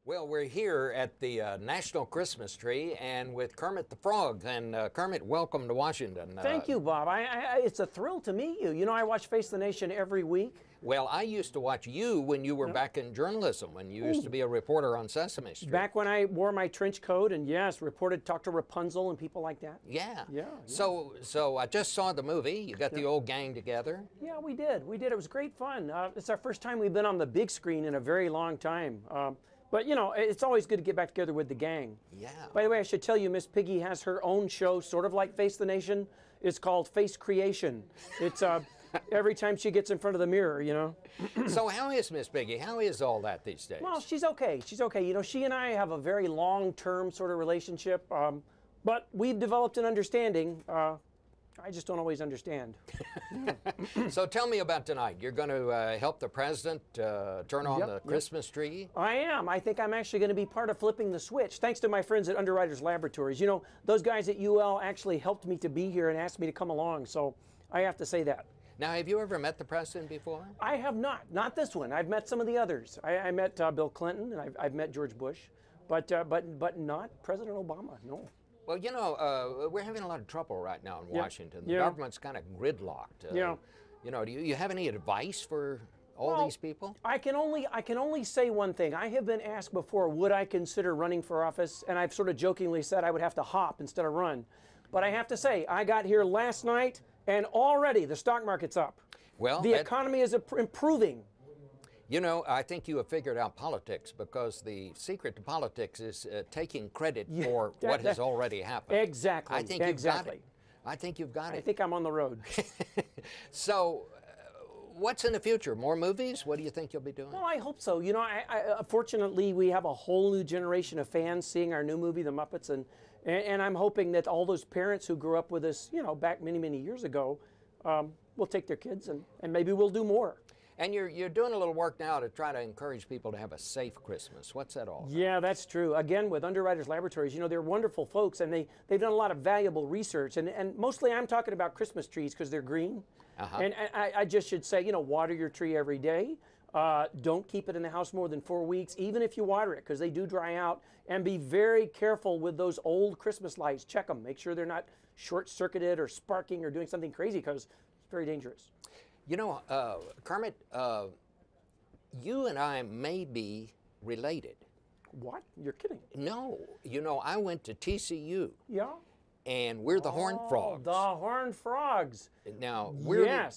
Well, we're here at the National Christmas Tree and with Kermit the Frog. And Kermit, welcome to Washington. Thank you, Bob. It's a thrill to meet you. You know, I watch Face the Nation every week. Well, I used to watch you when you were back in journalism, when you used to be a reporter on Sesame Street. Back when I wore my trench coat and, yes, talked to Rapunzel and people like that. Yeah. Yeah. So I just saw the movie. You got the old gang together. Yeah, we did. It was great fun. It's our first time we've been on the big screen in a very long time. But, you know, it's always good to get back together with the gang. Yeah. By the way, I should tell you, Miss Piggy has her own show, sort of like Face the Nation. It's called Face Creation. It's every time she gets in front of the mirror, you know. So how is Miss Piggy? How is all that these days? Well, she's okay. She's okay. You know, she and I have a very long-term sort of relationship, but we've developed an understanding. I just don't always understand. So tell me about tonight. You're going to help the president turn on the Christmas tree? I am. I think I'm actually going to be part of flipping the switch, thanks to my friends at Underwriters Laboratories. You know, those guys at UL actually helped me to be here and asked me to come along, so I have to say that. Now, have you ever met the president before? I have not. Not this one. I've met some of the others. I met Bill Clinton, and I've met George Bush, but not President Obama, no. Well, you know, we're having a lot of trouble right now in Washington. The government's kind of gridlocked. You know, do you have any advice for all these people? I can only say one thing. I have been asked before, would I consider running for office? And I've sort of jokingly said I would have to hop instead of run. But I have to say, I got here last night, and already the stock market's up. Well, the economy is improving. You know, I think you have figured out politics, because the secret to politics is taking credit for what has already happened. Exactly. I think you've got it. I think you've got it. I think I'm on the road. So, what's in the future? More movies? What do you think you'll be doing? Well, I hope so. You know, fortunately, we have a whole new generation of fans seeing our new movie, The Muppets, and I'm hoping that all those parents who grew up with us, you know, back many, many years ago, will take their kids, and maybe we'll do more. And you're doing a little work now to try to encourage people to have a safe Christmas. What's that all about? Yeah, that's true. Again, with Underwriters Laboratories, you know, they're wonderful folks, and they've done a lot of valuable research. And mostly I'm talking about Christmas trees because they're green. And I just should say, you know, water your tree every day. Don't keep it in the house more than 4 weeks, even if you water it, because they do dry out. And be very careful with those old Christmas lights. Check them. Make sure they're not short-circuited or sparking or doing something crazy, because it's very dangerous. You know, Kermit, you and I may be related. What? You're kidding. No. You know, I went to TCU. Yeah? And we're the Horned Frogs. The Horned Frogs. Now, we're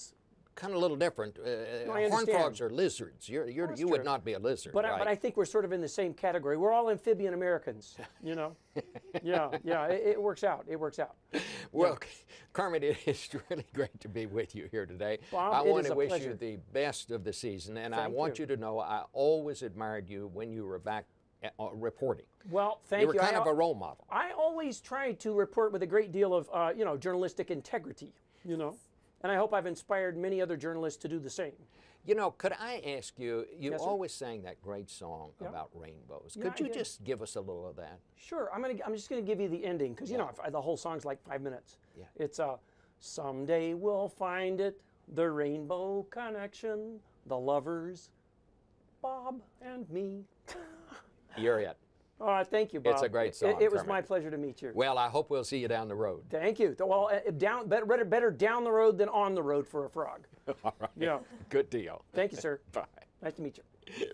kind of a little different. No, Horned Frogs are lizards. You would not be a lizard, but right? But I think we're sort of in the same category. We're all amphibian Americans, you know? Yeah, it works out. It works out. Well, Kermit, it is really great to be with you here today. Bob, I want to wish pleasure. you the best of the season, and I Thank want you to know I always admired you when you were back reporting. Well, thank you. You were kind of a role model. I always try to report with a great deal of, you know, journalistic integrity, you know? And I hope I've inspired many other journalists to do the same. You know, could I ask you, you Yes, always sang that great song about rainbows. Yeah, Could you I did. just give us a little of that? Sure. I'm just going to give you the ending, because, you know, the whole song's like 5 minutes. Yeah. It's, someday we'll find it, the rainbow connection, the lovers, Bob and me. You're it. Thank you, Bob. It's a great song, It was Kermit. my pleasure to meet you. Well, I hope we'll see you down the road. Thank you. Well, better down the road than on the road for a frog. All right. Yeah. Good deal. Thank you, sir. Bye. Nice to meet you.